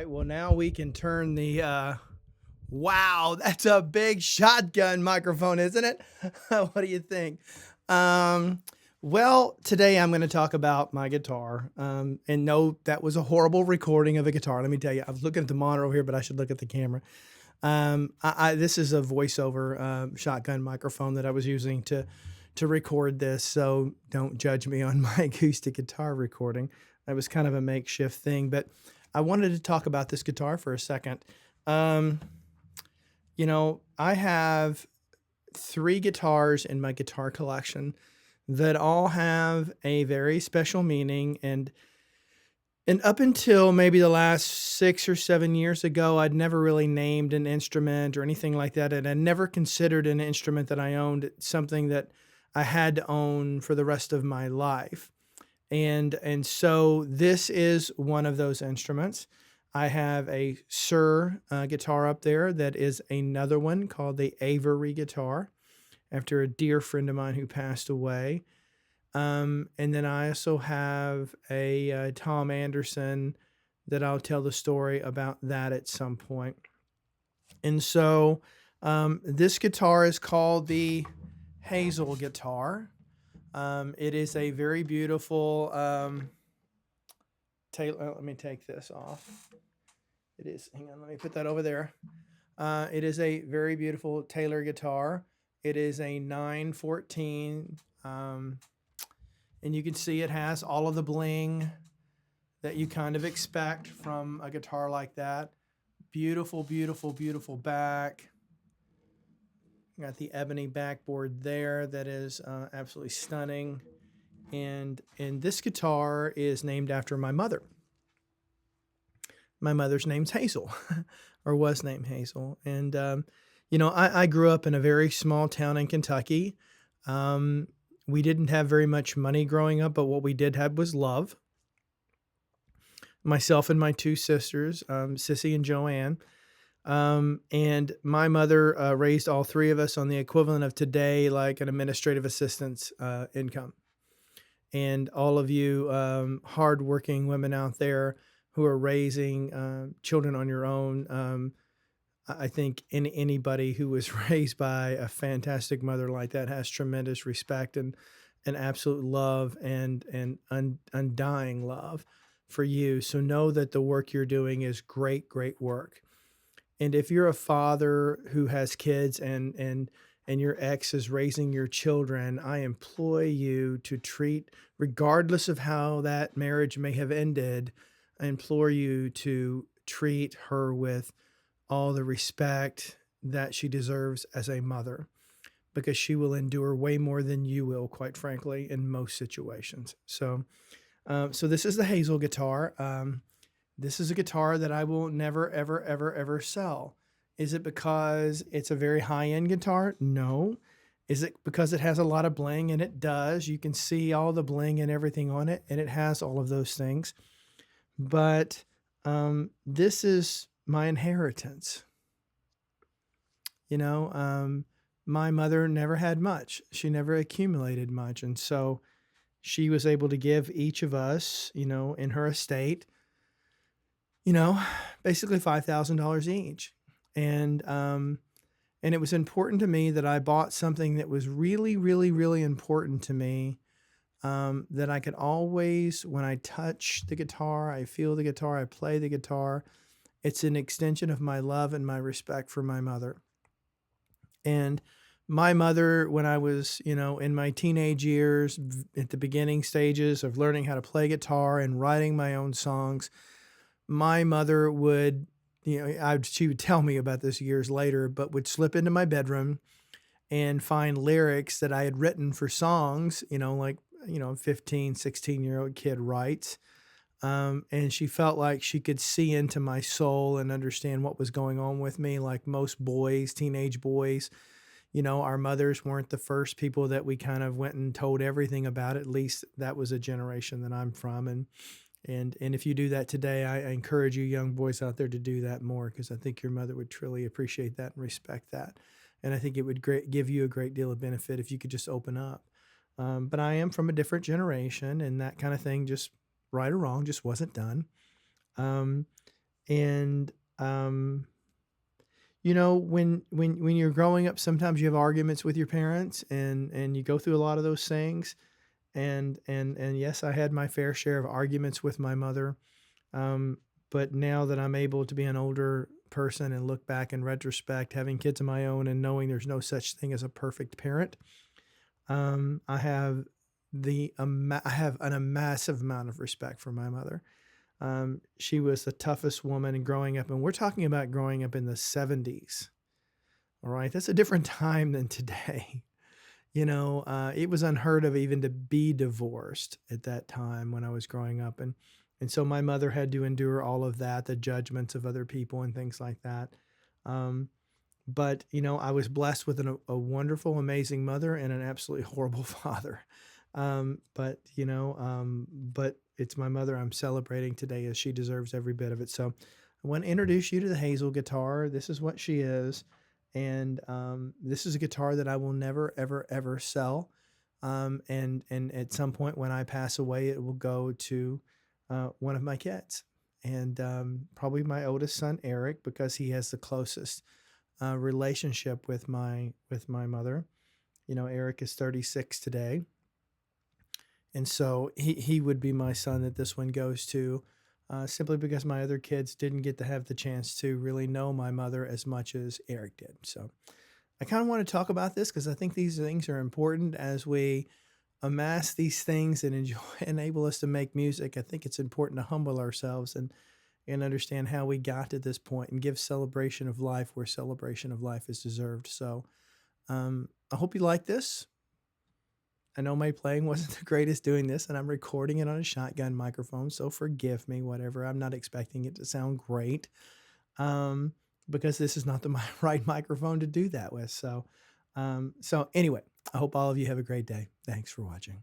right, well, now we can turn the, wow, that's a big shotgun microphone, isn't it? What do you think? Um, well, today I'm going to talk about my guitar. And no, that was a horrible recording of a guitar. Let me tell you, I was looking at the monitor over here, but I should look at the camera. This is a voiceover shotgun microphone that I was using to record this. So don't judge me on my acoustic guitar recording. That was kind of a makeshift thing, but I wanted to talk about this guitar for a second. Um, I have three guitars in my guitar collection that all have a very special meaning. And up until maybe the last 6 or 7 years ago, I'd never really named an instrument or anything like that. And I never considered an instrument that I owned something that I had to own for the rest of my life. And so this is one of those instruments. I have a Sir guitar up there that is another one called the Avery guitar after a dear friend of mine who passed away. And then I also have a Tom Anderson that I'll tell the story about that at some point. And so this guitar is called the Hazel Guitar. It is a very beautiful Taylor. Let me take this off. It is. Hang on. Let me put that over there. It is a very beautiful Taylor guitar. It is a 914. And you can see it has all of the bling that you kind of expect from a guitar like that. Beautiful, beautiful, beautiful back. Got the ebony backboard there that is absolutely stunning. And this guitar is named after my mother. My mother's name's Hazel, or was named Hazel. And, I grew up in a very small town in Kentucky. We didn't have very much money growing up, but what we did have was love. Myself and my two sisters, Sissy and Joanne. And my mother raised all three of us on the equivalent of today, like an administrative assistant's income. And all of you hardworking women out there who are raising children on your own, I think anybody who was raised by a fantastic mother like that has tremendous respect and absolute love and undying love for you. So know that the work you're doing is great, great work. And if you're a father who has kids and your ex is raising your children, I implore you to treat, regardless of how that marriage may have ended, I implore you to treat her with all the respect that she deserves as a mother, because she will endure way more than you will, quite frankly, in most situations. So this is the Hazel guitar. This is a guitar that I will never, ever, ever, ever sell. Is it because it's a very high-end guitar? No. Is it because it has a lot of bling? And it does. You can see all the bling and everything on it, and it has all of those things. But this is my inheritance. My mother never had much. She never accumulated much. And so she was able to give each of us, in her estate, basically $5,000 each. And it was important to me that I bought something that was really, really, really important to me, that I could always, when I touch the guitar, I feel the guitar, I play the guitar, it's an extension of my love and my respect for my mother. And my mother, when I was, in my teenage years, at the beginning stages of learning how to play guitar and writing my own songs, my mother would, she would tell me about this years later, but would slip into my bedroom and find lyrics that I had written for songs, like, 15, 16-year-old kid writes. And she felt like she could see into my soul and understand what was going on with me. Like most boys, teenage boys, our mothers weren't the first people that we kind of went and told everything about. At least that was a generation that I'm from. And if you do that today, I encourage you young boys out there to do that more, because I think your mother would truly appreciate that and respect that. And I think it would give you a great deal of benefit if you could just open up. But I am from a different generation, and that kind of thing, just right or wrong, just wasn't done. Um, And um, when you're growing up, sometimes you have arguments with your parents, and you go through a lot of those things. And yes, I had my fair share of arguments with my mother. Um, but now that I'm able to be an older person and look back in retrospect, having kids of my own and knowing there's no such thing as a perfect parent, I have I have a massive amount of respect for my mother. She was the toughest woman growing up, and we're talking about growing up in the 70s. All right, that's a different time than today. It was unheard of even to be divorced at that time when I was growing up, and so my mother had to endure all of that, the judgments of other people and things like that. Um, but I was blessed with a wonderful, amazing mother and an absolutely horrible father. But it's my mother I'm celebrating today, as she deserves every bit of it. So I want to introduce you to the Hazel guitar. This is what she is. And this is a guitar that I will never, ever, ever sell. And at some point when I pass away, it will go to one of my kids, and probably my oldest son, Eric, because he has the closest relationship with my mother. Eric is 36 today, and so he would be my son that this one goes to, simply because my other kids didn't get to have the chance to really know my mother as much as Eric did. So I kind of want to talk about this because I think these things are important as we amass these things and enjoy enable us to make music. I think it's important to humble ourselves and understand how we got to this point and give celebration of life where celebration of life is deserved. So I hope you like this. I know my playing wasn't the greatest doing this, and I'm recording it on a shotgun microphone, so forgive me, whatever. I'm not expecting it to sound great, um, because this is not the right microphone to do that with. So anyway, I hope all of you have a great day. Thanks for watching.